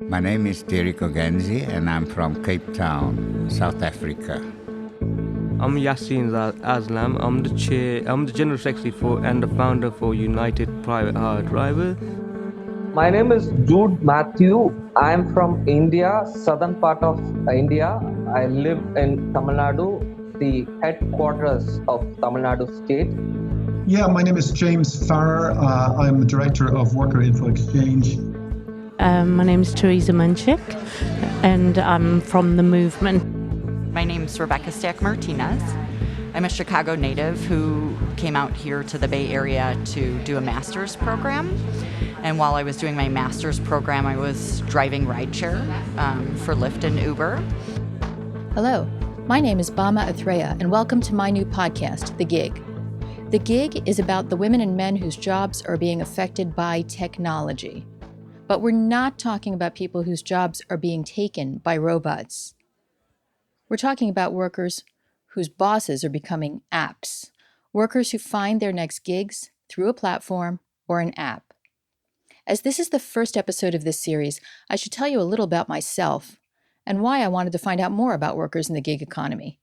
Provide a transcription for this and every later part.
My name is Terry Kogenzi and I'm from Cape Town, South Africa. I'm Yassin Aslam. I'm the general secretary for and the founder for United Private Hire Drivers. My name is Jude Matthew. I am from India, southern part of India. I live in Tamil Nadu, the headquarters of Tamil Nadu state. Yeah, my name is James Farrer. I'm the director of Worker Info Exchange. My name is Teresa Munchik, and I'm from The Movement. My name is Rebecca Stack Martinez. I'm a Chicago native who came out here to the Bay Area to do a master's program. And while I was doing my master's program, I was driving rideshare for Lyft and Uber. Hello, my name is Bama Athreya, and welcome to my new podcast, The Gig. The Gig is about the women and men whose jobs are being affected by technology. But we're not talking about people whose jobs are being taken by robots. We're talking about workers whose bosses are becoming apps, workers who find their next gigs through a platform or an app. As this is the first episode of this series, I should tell you a little about myself and why I wanted to find out more about workers in the gig economy.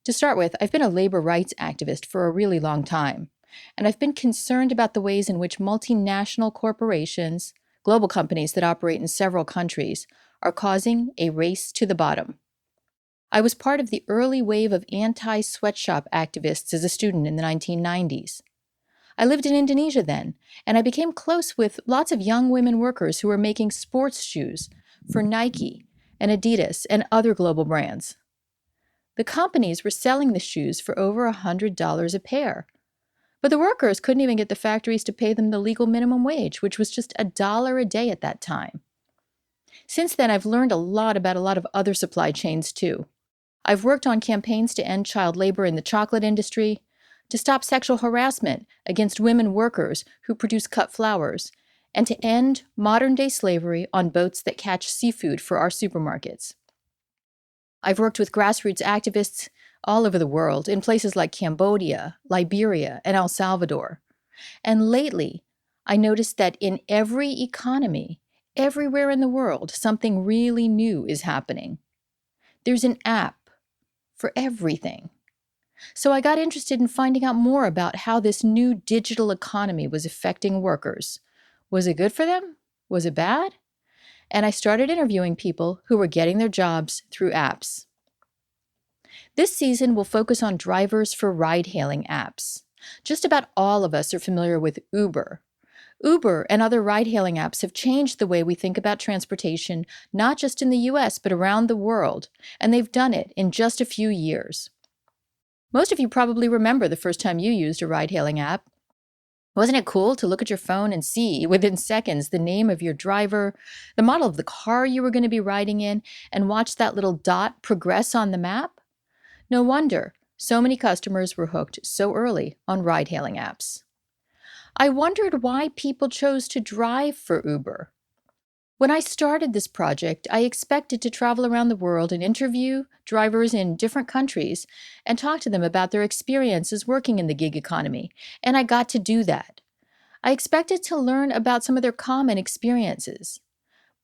To start with, I've been a labor rights activist for a really long time, and I've been concerned about the ways in which multinational corporations, global companies that operate in several countries, are causing a race to the bottom. I was part of the early wave of anti-sweatshop activists as a student in the 1990s. I lived in Indonesia then, and I became close with lots of young women workers who were making sports shoes for Nike and Adidas and other global brands. The companies were selling the shoes for over $100 a pair. But the workers couldn't even get the factories to pay them the legal minimum wage, which was just $1 a day at that time. Since then, I've learned a lot about a lot of other supply chains, too. I've worked on campaigns to end child labor in the chocolate industry, to stop sexual harassment against women workers who produce cut flowers, and to end modern-day slavery on boats that catch seafood for our supermarkets. I've worked with grassroots activists all over the world, in places like Cambodia, Liberia, and El Salvador. And lately, I noticed that in every economy, everywhere in the world, something really new is happening. There's an app for everything. So I got interested in finding out more about how this new digital economy was affecting workers. Was it good for them? Was it bad? And I started interviewing people who were getting their jobs through apps. This season will focus on drivers for ride-hailing apps. Just about all of us are familiar with Uber. Uber and other ride-hailing apps have changed the way we think about transportation, not just in the US, but around the world, and they've done it in just a few years. Most of you probably remember the first time you used a ride-hailing app. Wasn't it cool to look at your phone and see, within seconds, the name of your driver, the model of the car you were going to be riding in, and watch that little dot progress on the map? No wonder so many customers were hooked so early on ride-hailing apps. I wondered why people chose to drive for Uber. When I started this project, I expected to travel around the world and interview drivers in different countries and talk to them about their experiences working in the gig economy, and I got to do that. I expected to learn about some of their common experiences,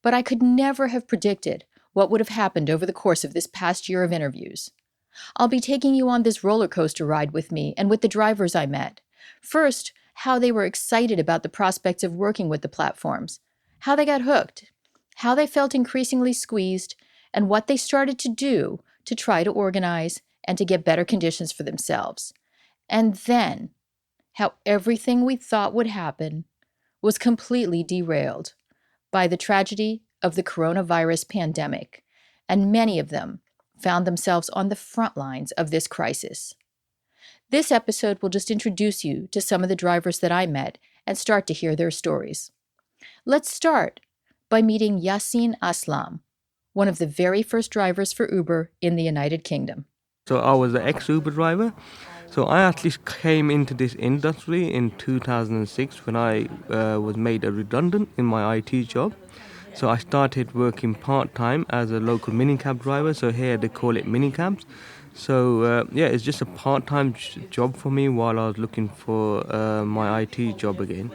but I could never have predicted what would have happened over the course of this past year of interviews. I'll be taking you on this roller coaster ride with me and with the drivers I met. First, how they were excited about the prospects of working with the platforms, how they got hooked, how they felt increasingly squeezed, and what they started to do to try to organize and to get better conditions for themselves. And then, how everything we thought would happen was completely derailed by the tragedy of the coronavirus pandemic, and many of them found themselves on the front lines of this crisis. This episode will just introduce you to some of the drivers that I met and start to hear their stories. Let's start by meeting Yassin Aslam, one of the very first drivers for Uber in the United Kingdom. So I was an ex-Uber driver. So I actually came into this industry in 2006 when I was made redundant in my IT job. So I started working part-time as a local minicab driver. So here they call it minicabs. So it's just a part-time job for me while I was looking for my IT job again.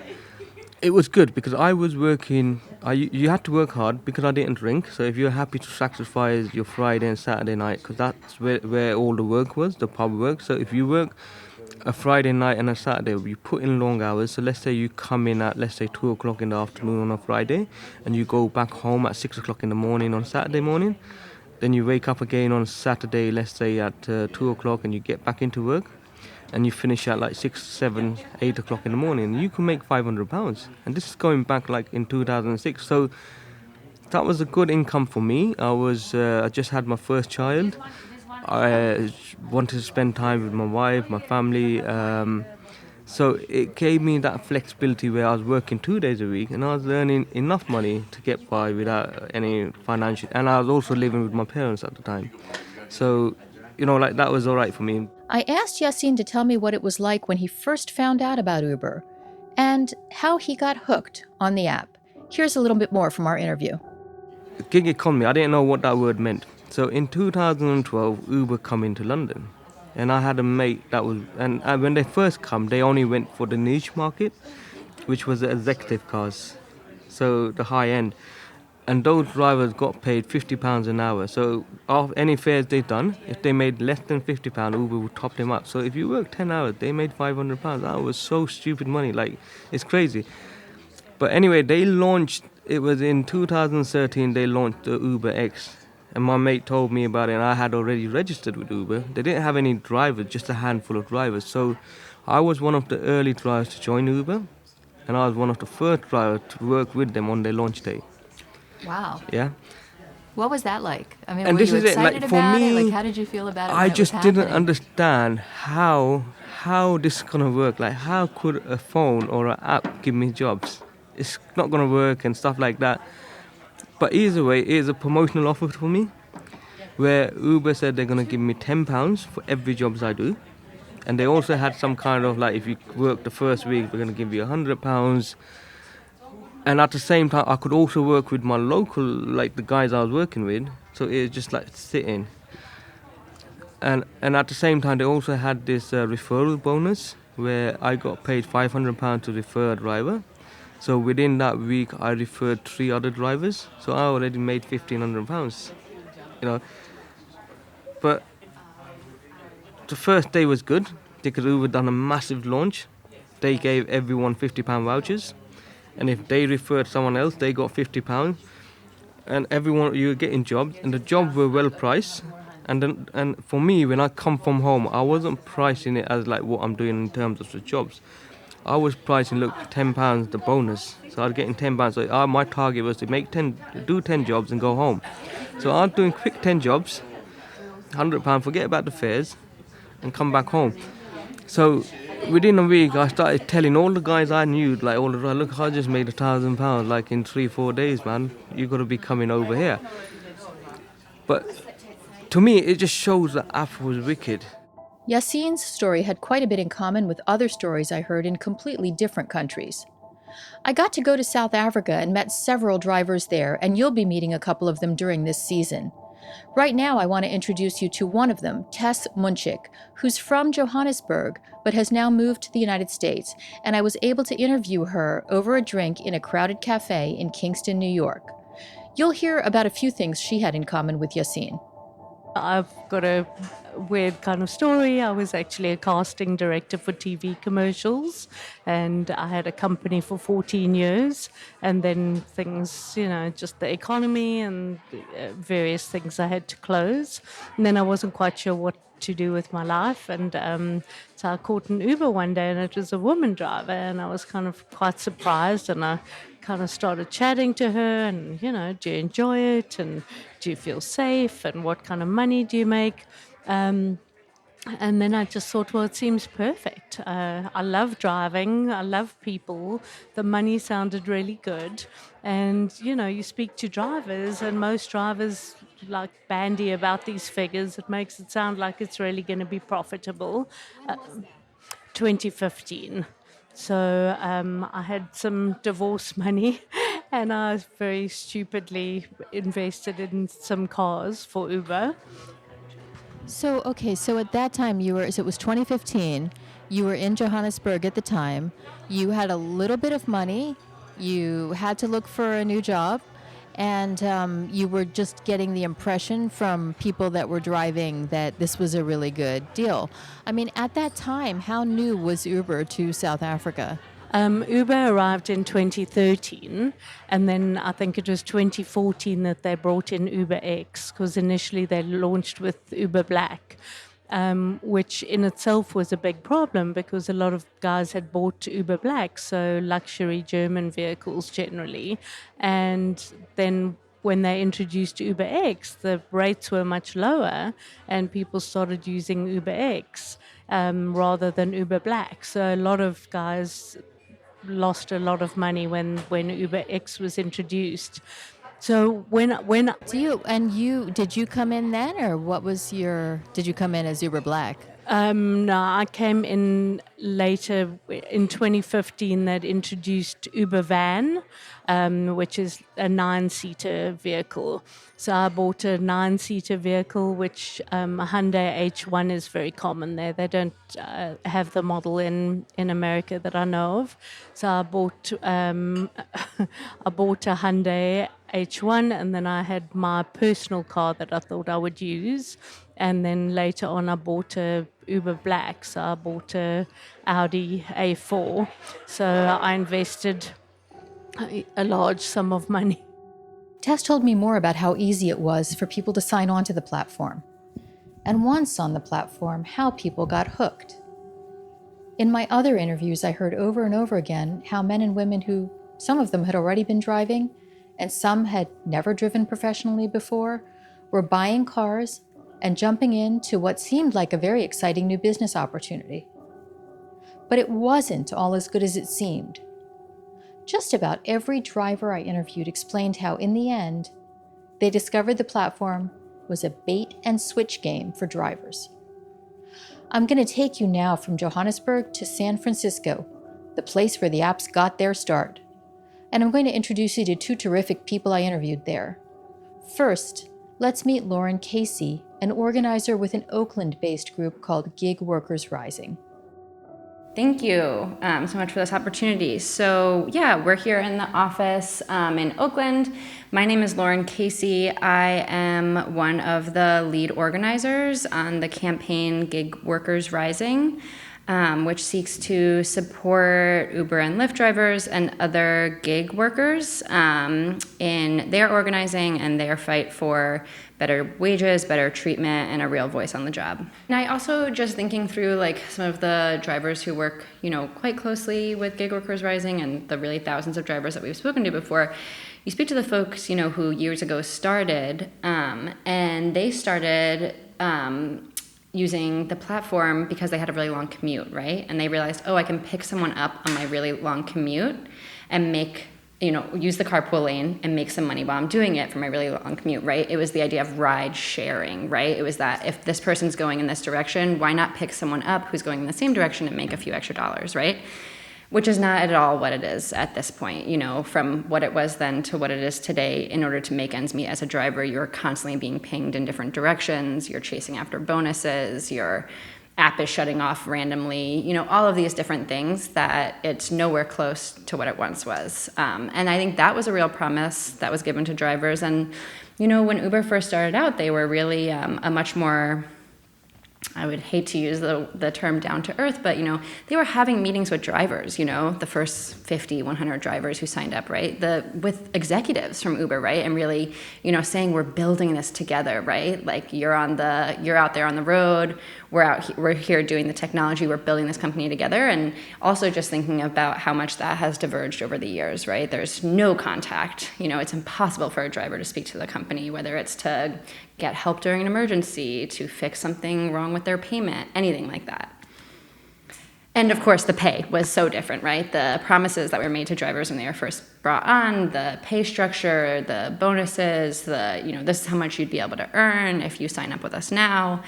It was good because I was working. You had to work hard because I didn't drink. So if you're happy to sacrifice your Friday and Saturday night, because that's where all the work was, the pub work. So if you work a Friday night and a Saturday, you put in long hours. So let's say you come in at, let's say, 2 o'clock in the afternoon on a Friday, and you go back home at 6 o'clock in the morning on Saturday morning. Then you wake up again on Saturday, let's say at 2 o'clock, and you get back into work. And you finish at like 6, 7, 8 o'clock in the morning, you can make £500. And this is going back like in 2006. So that was a good income for me. I just had my first child. I wanted to spend time with my wife, my family. So it gave me that flexibility where I was working 2 days a week and I was earning enough money to get by without any financial. And I was also living with my parents at the time. So, like that was all right for me. I asked Yassine to tell me what it was like when he first found out about Uber and how he got hooked on the app. Here's a little bit more from our interview. Gig economy, I didn't know what that word meant. So in 2012, Uber come into London. And I had a mate that was, and when they first come, they only went for the niche market, which was the executive cars, so the high end. And those drivers got paid £50 an hour. So of any fares they've done, if they made less than £50, Uber would top them up. So if you work 10 hours, they made £500. That was so stupid money, like it's crazy. But anyway, they launched, it was in 2013, they launched the Uber X. And my mate told me about it, and I had already registered with Uber. They didn't have any drivers, just a handful of drivers. So I was one of the early drivers to join Uber, and I was one of the first drivers to work with them on their launch day. Wow. Yeah. What was that like? I mean, And were this you is it, excited like, for about me, it? Like, how did you feel about it? I when it was just didn't happening? understand how this is gonna work. Like, how could a phone or an app give me jobs? It's not gonna work and stuff like that. But either way, it is a promotional offer for me, where Uber said they're gonna give me £10 for every jobs I do, and they also had some kind of like, if you work the first week, we're gonna give you £100. And at the same time, I could also work with my local, like the guys I was working with. So it was just like sitting. And at the same time, they also had this referral bonus where I got paid £500 to refer a driver. So within that week, I referred 3 other drivers. So I already made £1,500, But the first day was good because Uber done a massive launch. They gave everyone £50 vouchers. And if they referred someone else, they got £50. And everyone, you were getting jobs, and the jobs were well priced. And for me, when I come from home, I wasn't pricing it as like what I'm doing in terms of the jobs. I was pricing, look, £10 the bonus. So I was getting £10. So my target was to do 10 jobs and go home. So I was doing quick 10 jobs, £100, forget about the fares, and come back home. So within a week, I started telling all the guys I knew, like all the guys, look, I just made £1,000, like in 3-4 days, man. You got to be coming over here. But to me, it just shows that app was wicked. Yassine's story had quite a bit in common with other stories I heard in completely different countries. I got to go to South Africa and met several drivers there, and you'll be meeting a couple of them during this season. Right now, I want to introduce you to one of them, Tess Munchik, who's from Johannesburg, but has now moved to the United States, and I was able to interview her over a drink in a crowded cafe in Kingston, New York. You'll hear about a few things she had in common with Yassine. I've got a weird kind of story. I was actually a casting director for TV commercials, and I had a company for 14 years, and then things, just the economy and various things I had to close, and then I wasn't quite sure what to do with my life, and so I caught an Uber one day, and it was a woman driver, and I was kind of quite surprised, and I kind of started chatting to her, and do you enjoy it, and do you feel safe, and what kind of money do you make? And then I just thought, well, it seems perfect. I love driving. I love people. The money sounded really good. And, you speak to drivers, and most drivers like bandy about these figures. It makes it sound like it's really going to be profitable. 2015. So I had some divorce money, and I very stupidly invested in some cars for Uber. So at that time it was 2015, you were in Johannesburg at the time, you had a little bit of money, you had to look for a new job, and you were just getting the impression from people that were driving that this was a really good deal. I mean, at that time, how new was Uber to South Africa? Uber arrived in 2013, and then I think it was 2014 that they brought in Uber X, because initially they launched with Uber Black, which in itself was a big problem because a lot of guys had bought Uber Black, so luxury German vehicles generally. And then when they introduced Uber X, the rates were much lower, and people started using Uber X rather than Uber Black. So a lot of guys lost a lot of money when Uber X was introduced. So Did you come in then, or did you come in as Uber Black? No, I came in later in 2015 that introduced Uber Van, which is a 9-seater vehicle. So I bought a 9-seater vehicle, which a Hyundai H1 is very common there. They don't have the model in America that I know of. So I bought I bought a Hyundai H1, and then I had my personal car that I thought I would use. And then later on, I bought a Uber Black, so I bought a Audi A4. So I invested a large sum of money. Tess told me more about how easy it was for people to sign on to the platform, and once on the platform, how people got hooked. In my other interviews, I heard over and over again how men and women who, some of them had already been driving, and some had never driven professionally before, were buying cars and jumping into what seemed like a very exciting new business opportunity. But it wasn't all as good as it seemed. Just about every driver I interviewed explained how, in the end, they discovered the platform was a bait and switch game for drivers. I'm going to take you now from Johannesburg to San Francisco, the place where the apps got their start. And I'm going to introduce you to two terrific people I interviewed there. First, let's meet Lauren Casey, an organizer with an Oakland-based group called Gig Workers Rising. Thank you so much for this opportunity. So we're here in the office in Oakland. My name is Lauren Casey. I am one of the lead organizers on the campaign Gig Workers Rising, which seeks to support Uber and Lyft drivers and other gig workers in their organizing and their fight for better wages, better treatment, and a real voice on the job. And I also just thinking through like some of the drivers who work, quite closely with Gig Workers Rising and the really thousands of drivers that we've spoken to before. You speak to the folks, who years ago started, and they started using the platform because they had a really long commute, right? And they realized, I can pick someone up on my really long commute and use the carpool lane and make some money while I'm doing it for my really long commute, right? It was the idea of ride sharing, right? It was that if this person's going in this direction, why not pick someone up who's going in the same direction and make a few extra dollars, right? Which is not at all what it is at this point, from what it was then to what it is today. In order to make ends meet as a driver, you're constantly being pinged in different directions, you're chasing after bonuses, your app is shutting off randomly, all of these different things that it's nowhere close to what it once was. And I think that was a real promise that was given to drivers. And, when Uber first started out, they were really a much more, I would hate to use the term down to earth, but, they were having meetings with drivers, the first 50, 100 drivers who signed up, right? With executives from Uber, right? And really, saying we're building this together, right? Like you're out there on the road, we're here doing the technology, we're building this company together. And also just thinking about how much that has diverged over the years, right? There's no contact, it's impossible for a driver to speak to the company, whether it's to get help during an emergency, to fix something wrong with their payment, anything like that. And of course, the pay was so different, right? The promises that were made to drivers when they were first brought on, the pay structure, the bonuses, this is how much you'd be able to earn if you sign up with us now.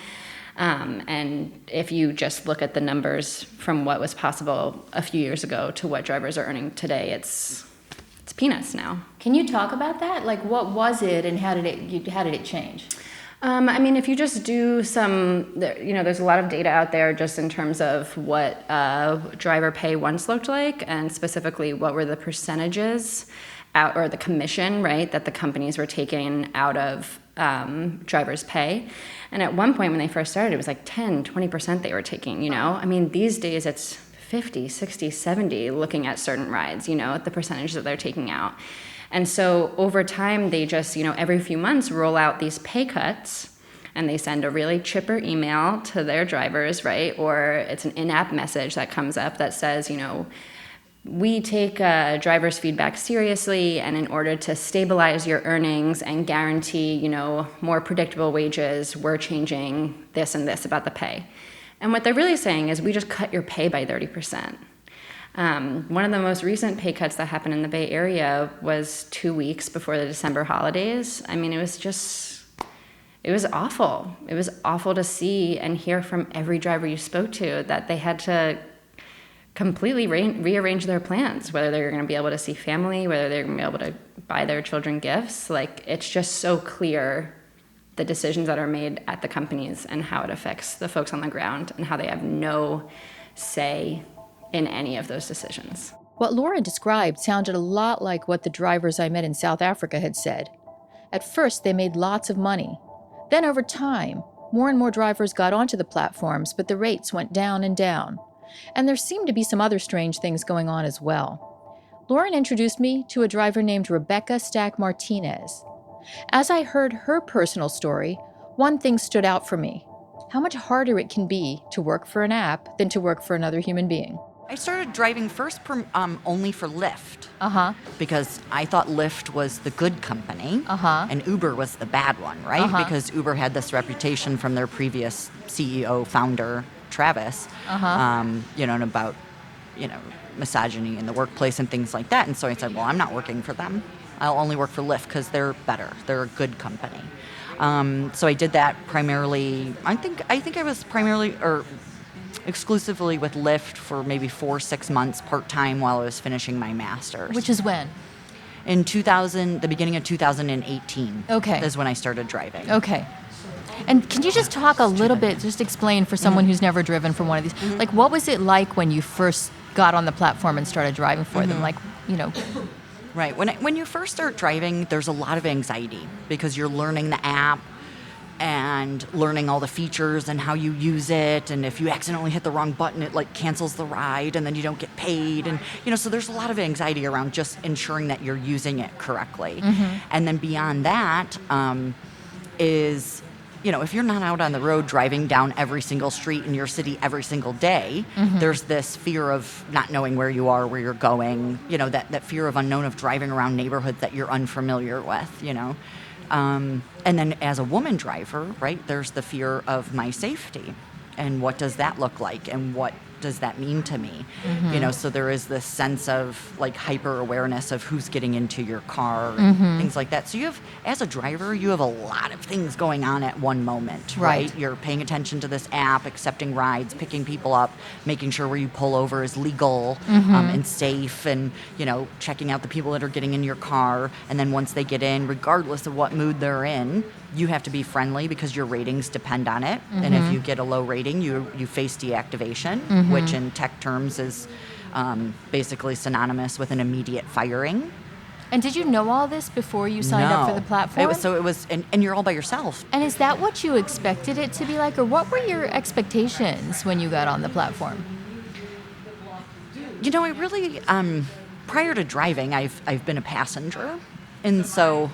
And if you just look at the numbers from what was possible a few years ago to what drivers are earning today, it's peanuts now. Can you talk about that? Like, what was it, and how did it change? I mean, if you just do there's a lot of data out there just in terms of what driver pay once looked like, and specifically what were the percentages out, or the commission, right, that the companies were taking out of drivers' pay. And at one point when they first started, it was like 10, 20% they were taking, I mean, these days it's 50, 60, 70 looking at certain rides, the percentage that they're taking out. And so over time, they just, every few months roll out these pay cuts, and they send a really chipper email to their drivers, right? Or it's an in-app message that comes up that says, we take drivers' feedback seriously, and in order to stabilize your earnings and guarantee, more predictable wages, we're changing this and this about the pay. And what they're really saying is, we just cut your pay by 30%. One of the most recent pay cuts that happened in the Bay Area was 2 weeks before the December holidays. I mean, it was awful. It was awful to see and hear from every driver you spoke to that they had to completely rearrange their plans, whether they're going to be able to see family, whether they're going to be able to buy their children gifts. Like, it's just so clear, the decisions that are made at the companies and how it affects the folks on the ground, and how they have no say in any of those decisions. What Laura described sounded a lot like what the drivers I met in South Africa had said. At first, they made lots of money. Then over time, more and more drivers got onto the platforms, but the rates went down and down. And there seemed to be some other strange things going on as well. Lauren introduced me to a driver named Rebecca Stack Martinez. As I heard her personal story, one thing stood out for me: how much harder it can be to work for an app than to work for another human being. I started driving first only for Lyft. Uh-huh. Because I thought Lyft was the good company. Uh-huh. And Uber was the bad one, right? Uh-huh. Because Uber had this reputation from their previous CEO, founder, Travis, Uh-huh. and about, misogyny in the workplace and things like that. And so I said, well, I'm not working for them. I'll only work for Lyft because they're better. They're a good company. So I did that primarily. I think I was primarily or exclusively with Lyft for maybe 4-6 months part-time while I was finishing my master's. Which is when? In the beginning of 2018. Okay. Is when I started driving. Okay. And can you just talk a little bit, just explain for someone who's never driven for one of these, like, what was it like when you first got on the platform and started driving for them? Like, Right. When you first start driving, there's a lot of anxiety because you're learning the app and learning all the features and how you use it. And if you accidentally hit the wrong button, it cancels the ride and then you don't get paid. And, so there's a lot of anxiety around just ensuring that you're using it correctly. Mm-hmm. And then beyond that is, if you're not out on the road driving down every single street in your city every single day, there's this fear of not knowing where you are, where you're going, that fear of unknown of driving around neighborhoods that you're unfamiliar with, And then as a woman driver, right, there's the fear of my safety. And what does that look like? And what does that mean to me? So there is this sense of hyper awareness of who's getting into your car and things like that. So as a driver, you have a lot of things going on at one moment, right? You're paying attention to this app, accepting rides, picking people up, making sure where you pull over is legal and safe, and, checking out the people that are getting in your car. And then once they get in, regardless of what mood they're in, you have to be friendly because your ratings depend on it. And if you get a low rating, you face deactivation, which in tech terms is basically synonymous with an immediate firing. And did you know all this before you signed up for the platform? It was, and you're all by yourself. And is that what you expected it to be like, or what were your expectations when you got on the platform? I really, prior to driving, I've been a passenger, and so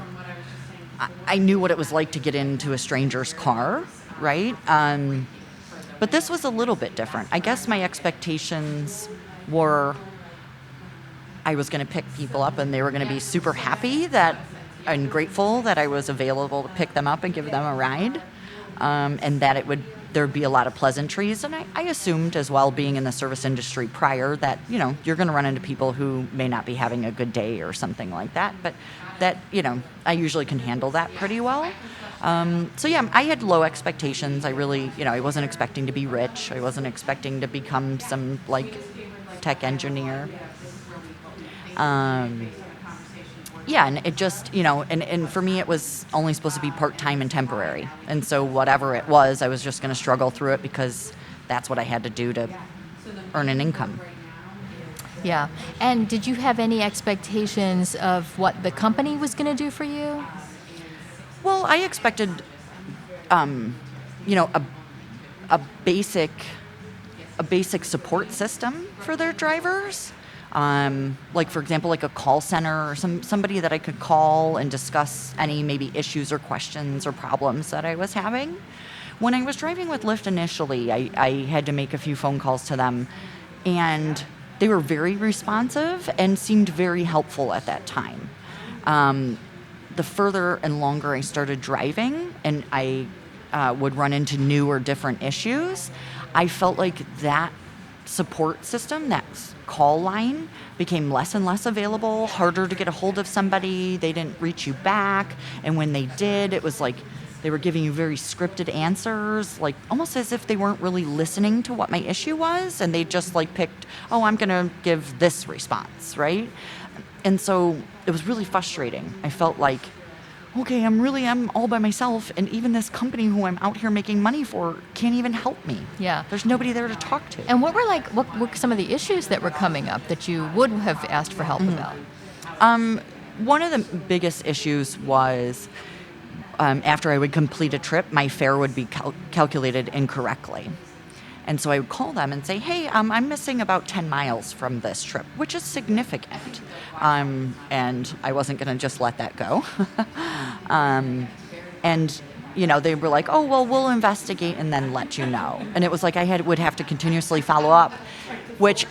I knew what it was like to get into a stranger's car, right? But this was a little bit different. I guess my expectations were I was going to pick people up and they were going to be super happy and grateful that I was available to pick them up and give them a ride, and that there'd be a lot of pleasantries. And I assumed as well, being in the service industry prior, that, you're going to run into people who may not be having a good day or something like that. But that, I usually can handle that pretty well. So yeah, I had low expectations. I really, I wasn't expecting to be rich. I wasn't expecting to become some tech engineer. Yeah, and it just, and for me it was only supposed to be part-time and temporary. And so whatever it was, I was just going to struggle through it because that's what I had to do to earn an income. Yeah. And did you have any expectations of what the company was going to do for you? Well, I expected, a basic support system for their drivers. Like, for example, like a call center or somebody that I could call and discuss any maybe issues or questions or problems that I was having. When I was driving with Lyft initially, I had to make a few phone calls to them, and they were very responsive and seemed very helpful at that time. The further and longer I started driving and I would run into new or different issues, I felt like that support system, that call line, became less and less available, harder to get a hold of somebody. They didn't reach you back. And when they did, it was like they were giving you very scripted answers, like almost as if they weren't really listening to what my issue was. And they just like picked, oh, I'm going to give this response, right? And so it was really frustrating. I felt like, okay, I'm all by myself, and even this company who I'm out here making money for can't even help me. Yeah. There's nobody there to talk to. And what were some of the issues that were coming up that you would have asked for help about? One of the biggest issues was after I would complete a trip, my fare would be calculated incorrectly. And so I would call them and say, hey, I'm missing about 10 miles from this trip, which is significant. And I wasn't going to just let that go. And, they were like, oh, well, we'll investigate and then let you know. And it was like would have to continuously follow up, which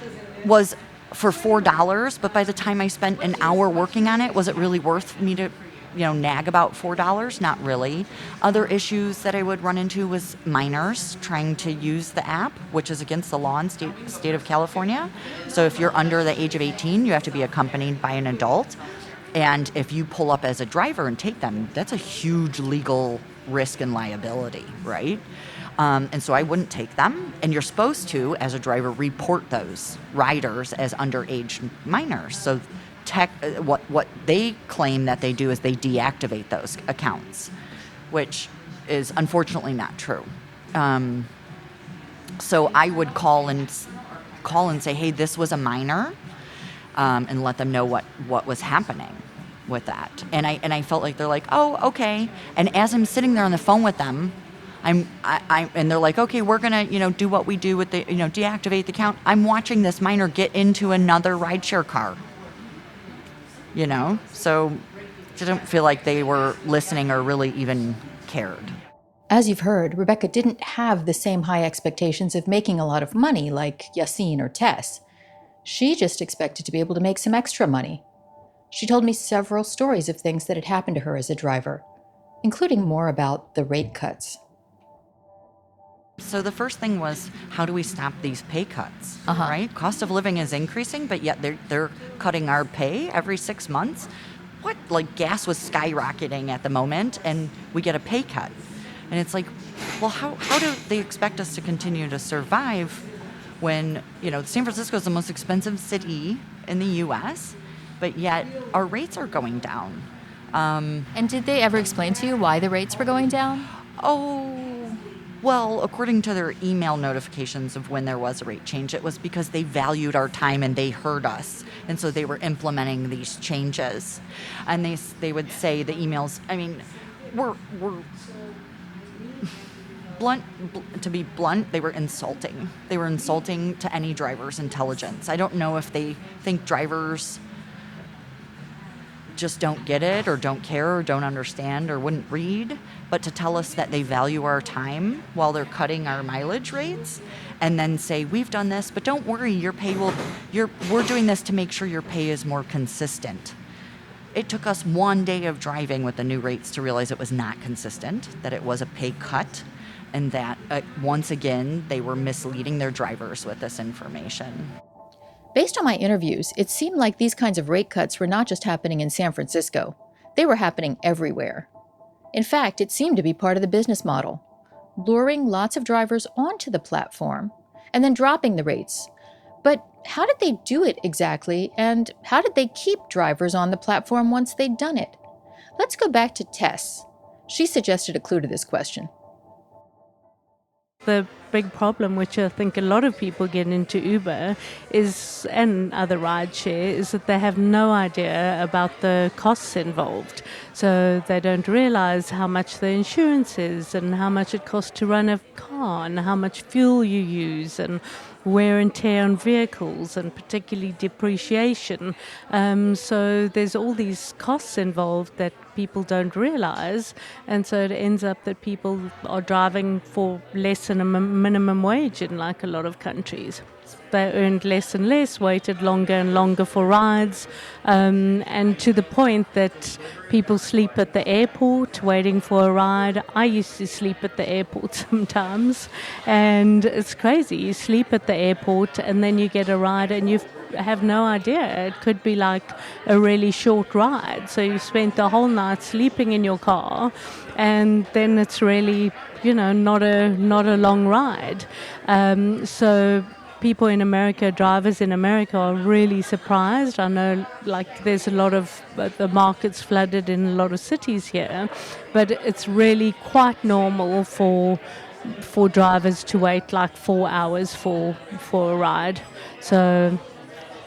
was for $4. But by the time I spent an hour working on it, was it really worth me to nag about $4? Not really. Other issues that I would run into was minors trying to use the app, which is against the law in state of California. So if you're under the age of 18, you have to be accompanied by an adult. And if you pull up as a driver and take them, that's a huge legal risk and liability, right? And so I wouldn't take them. And you're supposed to, as a driver, report those riders as underage minors. So what they claim that they do is they deactivate those accounts, which is unfortunately not true. So I would call and say, hey, this was a minor, and let them know what was happening with that. And I felt like they're like, oh, okay. And as I'm sitting there on the phone with them, and they're like, okay, we're gonna do what we do with the deactivate the account. I'm watching this minor get into another rideshare car. So I don't feel like they were listening or really even cared. As you've heard, Rebecca didn't have the same high expectations of making a lot of money like Yassine or Tess. She just expected to be able to make some extra money. She told me several stories of things that had happened to her as a driver, including more about the rate cuts. So the first thing was, how do we stop these pay cuts, right? Cost of living is increasing, but yet they're cutting our pay every 6 months. What? Like gas was skyrocketing at the moment, and we get a pay cut. And it's like, well, how do they expect us to continue to survive when, San Francisco is the most expensive city in the U.S., but yet our rates are going down. And did they ever explain to you why the rates were going down? Well, according to their email notifications of when there was a rate change, it was because they valued our time and they heard us. And so they were implementing these changes. And they would say the emails, we're blunt, to be blunt, they were insulting. They were insulting to any driver's intelligence. I don't know if they think drivers just don't get it or don't care or don't understand or wouldn't read, but to tell us that they value our time while they're cutting our mileage rates and then say, we've done this, but don't worry, we're doing this to make sure your pay is more consistent. It took us 1 day of driving with the new rates to realize it was not consistent, that it was a pay cut, and that once again, they were misleading their drivers with this information. Based on my interviews, it seemed like these kinds of rate cuts were not just happening in San Francisco. They were happening everywhere. In fact, it seemed to be part of the business model, luring lots of drivers onto the platform and then dropping the rates. But how did they do it exactly, and how did they keep drivers on the platform once they'd done it? Let's go back to Tess. She suggested a clue to this question. The big problem, which I think a lot of people get into Uber is, and other rideshare, is that they have no idea about the costs involved. So they don't realize how much the insurance is and how much it costs to run a car and how much fuel you use and wear and tear on vehicles and particularly depreciation. So there's all these costs involved that people don't realize, and so it ends up that people are driving for less than a minimum wage in like a lot of countries. They earned less and less, waited longer and longer for rides, and to the point that people sleep at the airport waiting for a ride. I used to sleep at the airport sometimes, and it's crazy. You sleep at the airport and then you get a ride and you have no idea. It could be like a really short ride. So you spent the whole night sleeping in your car, and then it's really, not a long ride. So people in America, drivers in America, are really surprised. I know, there's a lot of the markets flooded in a lot of cities here, but it's really quite normal for drivers to wait 4 hours for a ride. So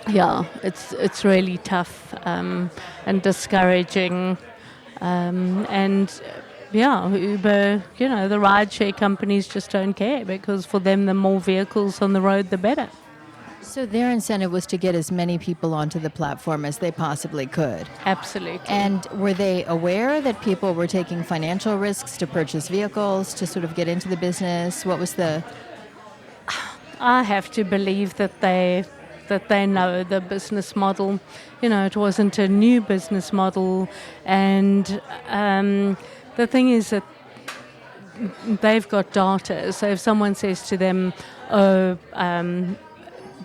yeah, it's really tough and discouraging, and Uber, the rideshare companies just don't care, because for them, the more vehicles on the road, the better. So their incentive was to get as many people onto the platform as they possibly could. Absolutely. And were they aware that people were taking financial risks to purchase vehicles, to sort of get into the business? What was the... I have to believe that they know the business model. It wasn't a new business model, and the thing is that they've got data. So if someone says to them,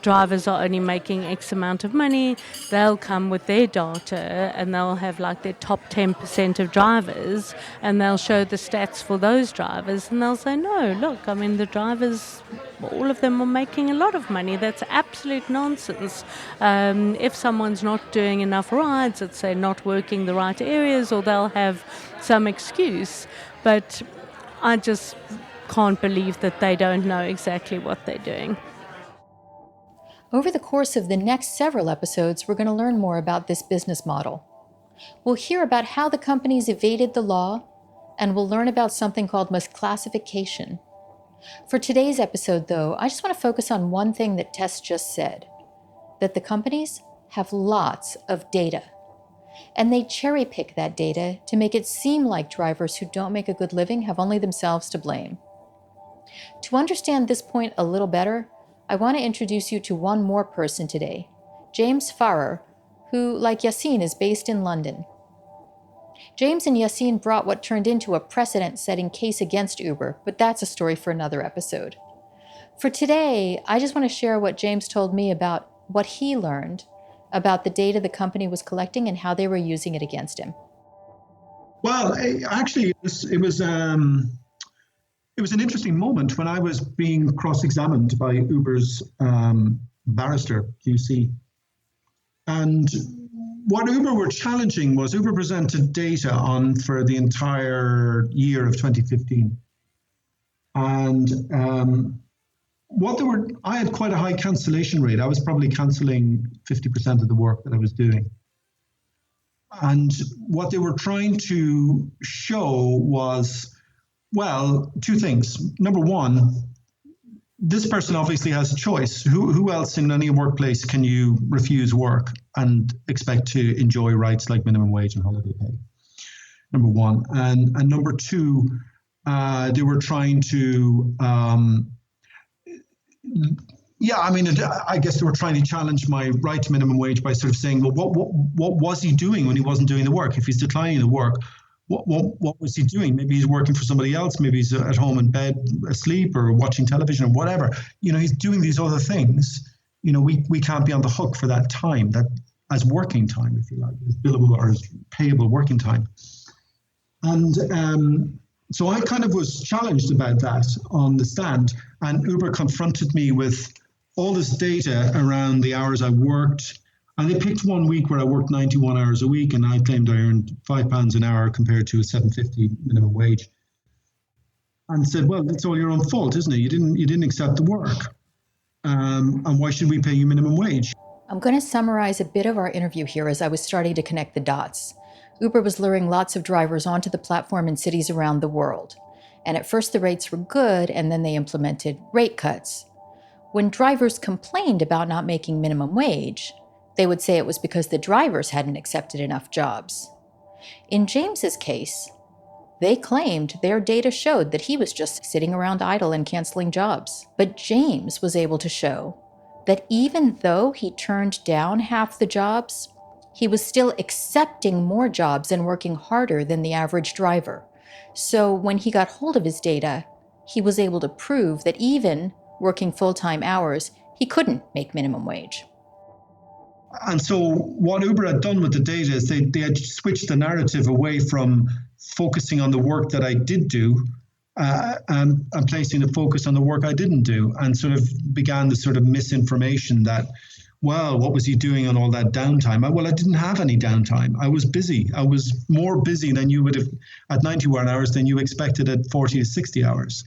drivers are only making X amount of money, they'll come with their data and they'll have their top 10% of drivers, and they'll show the stats for those drivers, and they'll say, no, look, the drivers, all of them are making a lot of money. That's absolute nonsense. If someone's not doing enough rides, it's say not working the right areas, or they'll have some excuse. But I just can't believe that they don't know exactly what they're doing. Over the course of the next several episodes, we're going to learn more about this business model. We'll hear about how the companies evaded the law, and we'll learn about something called misclassification. For today's episode, though, I just want to focus on one thing that Tess just said, that the companies have lots of data, and they cherry-pick that data to make it seem like drivers who don't make a good living have only themselves to blame. To understand this point a little better, I want to introduce you to one more person today, James Farrer, who, like Yassine, is based in London. James and Yassine brought what turned into a precedent-setting case against Uber, but that's a story for another episode. For today, I just want to share what James told me about what he learned about the data the company was collecting and how they were using it against him. Well, actually, it was an interesting moment when I was being cross-examined by Uber's barrister, QC. And what Uber were challenging was Uber presented data for the entire year of 2015. And I had quite a high cancellation rate. I was probably cancelling 50% of the work that I was doing. And what they were trying to show was, well, two things. Number one, this person obviously has a choice. Who else in any workplace can you refuse work and expect to enjoy rights like minimum wage and holiday pay? Number one. And number two, they were trying to, I guess they were trying to challenge my right to minimum wage by sort of saying, well, what was he doing when he wasn't doing the work? If he's declining the work, what was he doing? Maybe he's working for somebody else. Maybe he's at home in bed asleep or watching television or whatever. He's doing these other things. We can't be on the hook for that time, that as working time, if you like, as billable or as payable working time. And so I kind of was challenged about that on the stand, and Uber confronted me with all this data around the hours I worked. And they picked 1 week where I worked 91 hours a week, and I claimed I earned £5 an hour compared to a $7.50 minimum wage. And said, well, it's all your own fault, isn't it? You didn't accept the work. And why should we pay you minimum wage? I'm going to summarize a bit of our interview here as I was starting to connect the dots. Uber was luring lots of drivers onto the platform in cities around the world. And at first the rates were good, and then they implemented rate cuts. When drivers complained about not making minimum wage, they would say it was because the drivers hadn't accepted enough jobs. In James's case, they claimed their data showed that he was just sitting around idle and canceling jobs. But James was able to show that even though he turned down half the jobs, he was still accepting more jobs and working harder than the average driver. So when he got hold of his data, he was able to prove that even working full-time hours, he couldn't make minimum wage. And so what Uber had done with the data is they had switched the narrative away from focusing on the work that I did do and placing the focus on the work I didn't do, and sort of began the sort of misinformation that, well, what was he doing on all that downtime? Well, I didn't have any downtime. I was busy. I was more busy than you would have at 91 hours than you expected at 40 to 60 hours.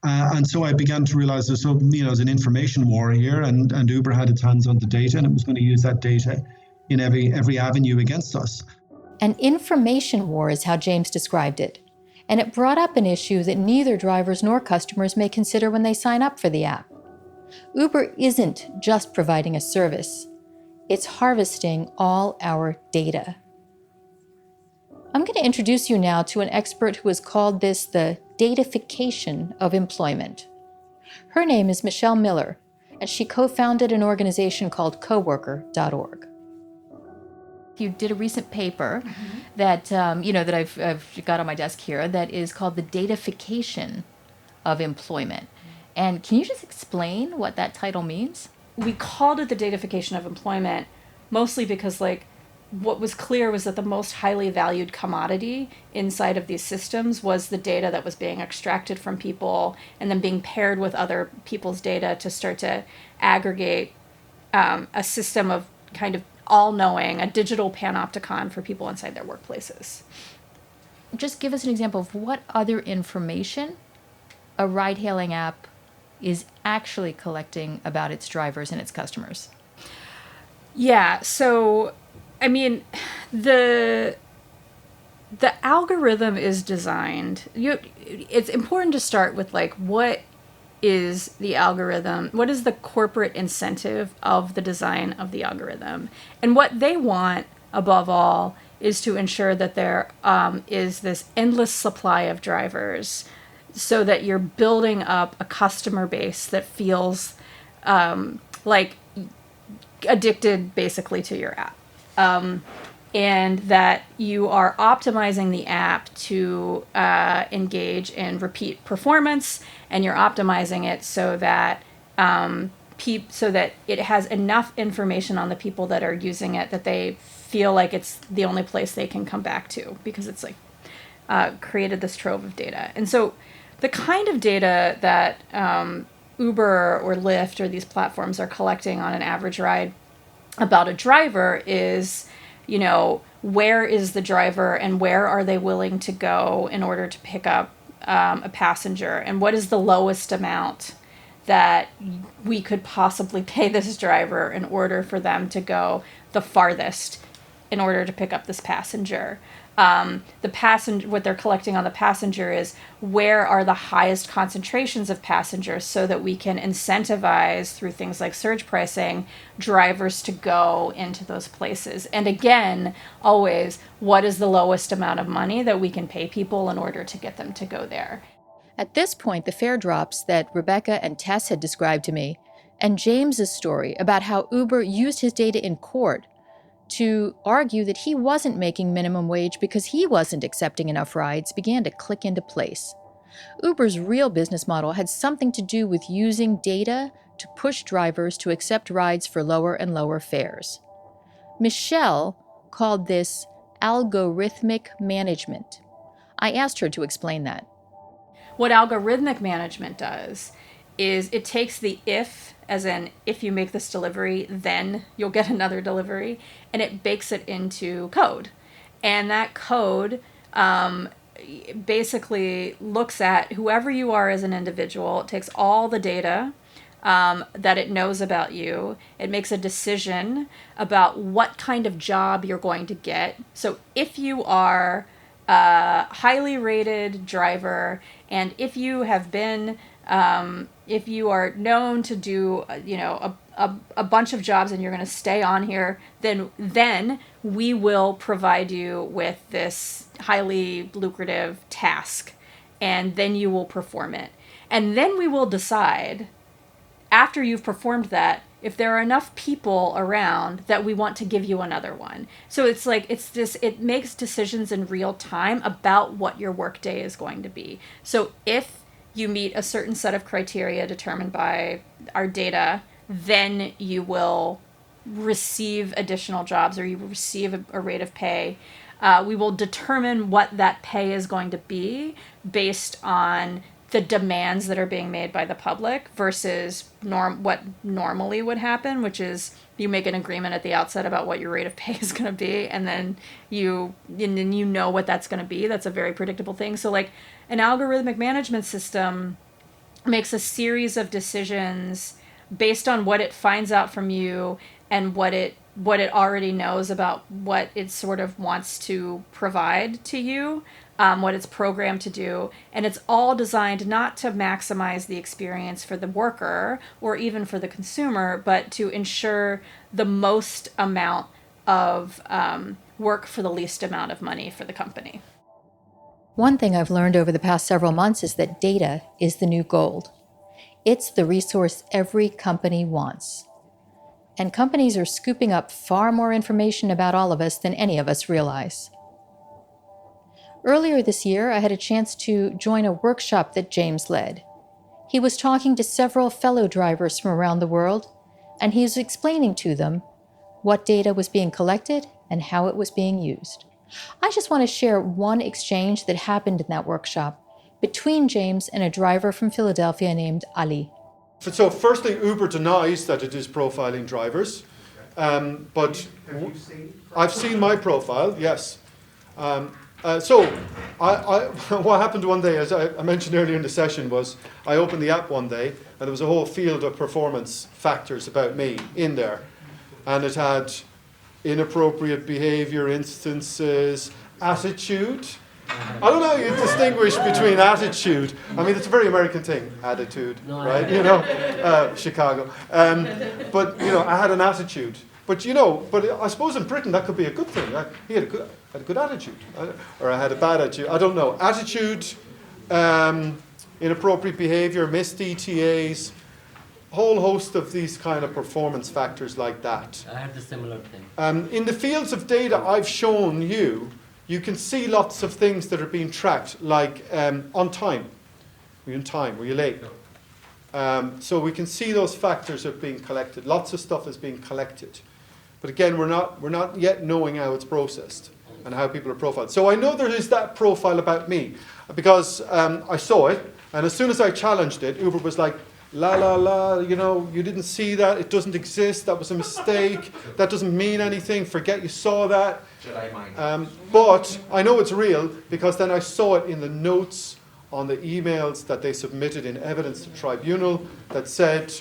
And so I began to realize there's an information war here, and Uber had its hands on the data, and it was going to use that data in every avenue against us. An information war is how James described it. And it brought up an issue that neither drivers nor customers may consider when they sign up for the app. Uber isn't just providing a service. It's harvesting all our data. I'm going to introduce you now to an expert who has called this the datafication of employment. Her name is Michelle Miller, and she co-founded an organization called coworker.org. You did a recent paper that that I've got on my desk here that is called the datafication of employment. And can you just explain what that title means? We called it the datafication of employment mostly because what was clear was that the most highly valued commodity inside of these systems was the data that was being extracted from people and then being paired with other people's data to start to aggregate a system of kind of all-knowing, a digital panopticon for people inside their workplaces. Just give us an example of what other information a ride-hailing app is actually collecting about its drivers and its customers. Yeah, so I mean, the algorithm is designed. It's important to start with what is the algorithm? What is the corporate incentive of the design of the algorithm? And what they want, above all, is to ensure that there is this endless supply of drivers, so that you're building up a customer base that feels like addicted, basically, to your app. And that you are optimizing the app to engage in repeat performance, and you're optimizing it so that it has enough information on the people that are using it that they feel like it's the only place they can come back to, because it's created this trove of data. And so the kind of data that Uber or Lyft or these platforms are collecting on an average ride about a driver is, where is the driver and where are they willing to go in order to pick up a passenger, and what is the lowest amount that we could possibly pay this driver in order for them to go the farthest in order to pick up this passenger. What they're collecting on the passenger is where are the highest concentrations of passengers, so that we can incentivize, through things like surge pricing, drivers to go into those places. And again, always, what is the lowest amount of money that we can pay people in order to get them to go there? At this point, the fare drops that Rebecca and Tess had described to me, and James's story about how Uber used his data in court to argue that he wasn't making minimum wage because he wasn't accepting enough rides, began to click into place. Uber's real business model had something to do with using data to push drivers to accept rides for lower and lower fares. Michelle called this algorithmic management. I asked her to explain that. What algorithmic management does is it takes the if, as in if you make this delivery, then you'll get another delivery, and it bakes it into code. And that code basically looks at whoever you are as an individual. It takes all the data that it knows about you. It makes a decision about what kind of job you're going to get. So if you are a highly rated driver, and if you have been, if you are known to do, a bunch of jobs and you're going to stay on here, then we will provide you with this highly lucrative task, and then you will perform it. And then we will decide, after you've performed that, if there are enough people around that we want to give you another one. So it's like, it makes decisions in real time about what your workday is going to be. So if you meet a certain set of criteria determined by our data, then you will receive additional jobs, or you will receive a rate of pay. We will determine what that pay is going to be based on the demands that are being made by the public versus what normally would happen, which is you make an agreement at the outset about what your rate of pay is going to be, and then you know what that's going to be. That's a very predictable thing. So like an algorithmic management system makes a series of decisions based on what it finds out from you and what it already knows about what it sort of wants to provide to you, what it's programmed to do. And it's all designed not to maximize the experience for the worker or even for the consumer, but to ensure the most amount of work for the least amount of money for the company. One thing I've learned over the past several months is that data is the new gold. It's the resource every company wants. And companies are scooping up far more information about all of us than any of us realize. Earlier this year, I had a chance to join a workshop that James led. He was talking to several fellow drivers from around the world, and he was explaining to them what data was being collected and how it was being used. I just want to share one exchange that happened in that workshop between James and a driver from Philadelphia named Ali. So firstly, Uber denies that it is profiling drivers, but I've seen my profile, yes. So what happened one day, as I mentioned earlier in the session, was I opened the app one day and there was a whole field of performance factors about me in there. And it had inappropriate behavior instances, attitude. I don't know how you distinguish between attitude. I mean, it's a very American thing, attitude, right? Chicago. But, I had an attitude. But, I suppose in Britain that could be a good thing. He had a good attitude. Or I had a bad attitude. I don't know. Attitude, inappropriate behavior, missed ETAs, whole host of these kind of performance factors like that. I had a similar thing. In the fields of data I've shown you can see lots of things that are being tracked, like on time. Were you in time? Were you late? So we can see those factors are being collected. Lots of stuff is being collected. But again, we're not yet knowing how it's processed and how people are profiled. So I know there is that profile about me because I saw it, and as soon as I challenged it, Uber was like, you didn't see that, it doesn't exist, that was a mistake, that doesn't mean anything, forget you saw that. But I know it's real because then I saw it in the notes on the emails that they submitted in evidence to tribunal that said,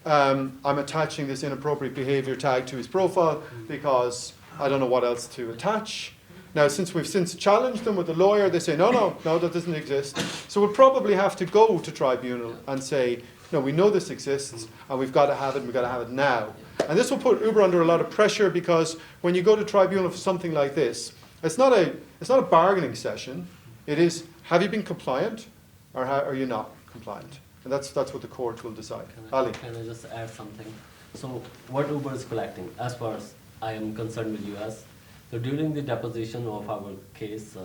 I'm attaching this inappropriate behavior tag to his profile because I don't know what else to attach. Now, since we've since challenged them with a lawyer, they say, no, that doesn't exist. So we'll probably have to go to tribunal and say, no, we know this exists, and we've got to have it, and we've got to have it now. And this will put Uber under a lot of pressure because when you go to tribunal for something like this, it's not a bargaining session. It is, have you been compliant, or are you not compliant? And that's what the court will decide. Ali. Can I just add something? So what Uber is collecting, as far as I am concerned with US, so during the deposition of our case,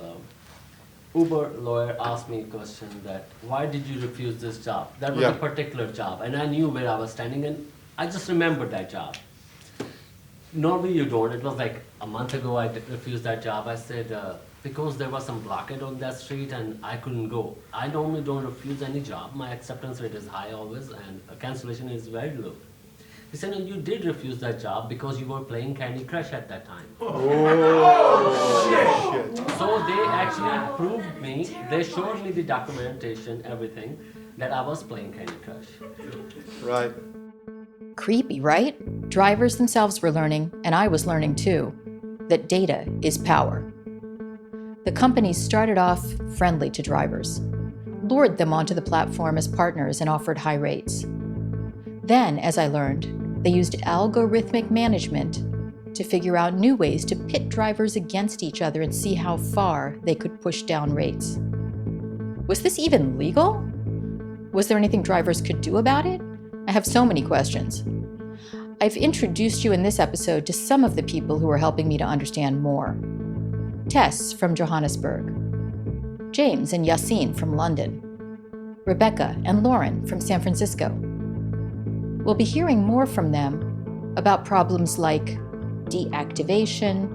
Uber lawyer asked me a question that, why did you refuse this job? That was a particular job, and I knew where I was standing, and I just remembered that job. Normally you don't. It was like a month ago I refused that job. I said, because there was some blockade on that street and I couldn't go. I normally don't refuse any job. My acceptance rate is high always and cancellation is very low. He said, no, you did refuse that job because you were playing Candy Crush at that time. So they actually proved me, they showed me the documentation, everything, that I was playing Candy Crush. Right. Creepy, right? Drivers themselves were learning, and I was learning too, that data is power. The companies started off friendly to drivers, lured them onto the platform as partners and offered high rates. Then, as I learned, they used algorithmic management to figure out new ways to pit drivers against each other and see how far they could push down rates. Was this even legal? Was there anything drivers could do about it? I have so many questions. I've introduced you in this episode to some of the people who are helping me to understand more. Tess from Johannesburg, James and Yassine from London, Rebecca and Lauren from San Francisco. We'll be hearing more from them about problems like deactivation,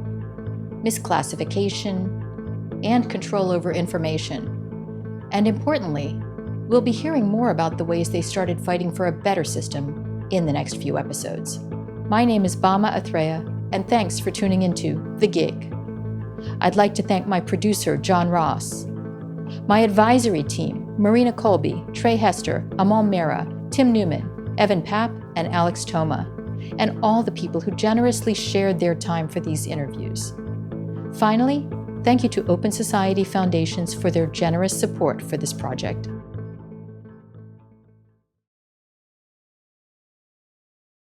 misclassification, and control over information. And importantly, we'll be hearing more about the ways they started fighting for a better system in the next few episodes. My name is Bama Athreya, and thanks for tuning into The Gig. I'd like to thank my producer, John Ross, my advisory team, Marina Colby, Trey Hester, Amal Mera, Tim Newman, Evan Papp, and Alex Toma, and all the people who generously shared their time for these interviews. Finally, thank you to Open Society Foundations for their generous support for this project.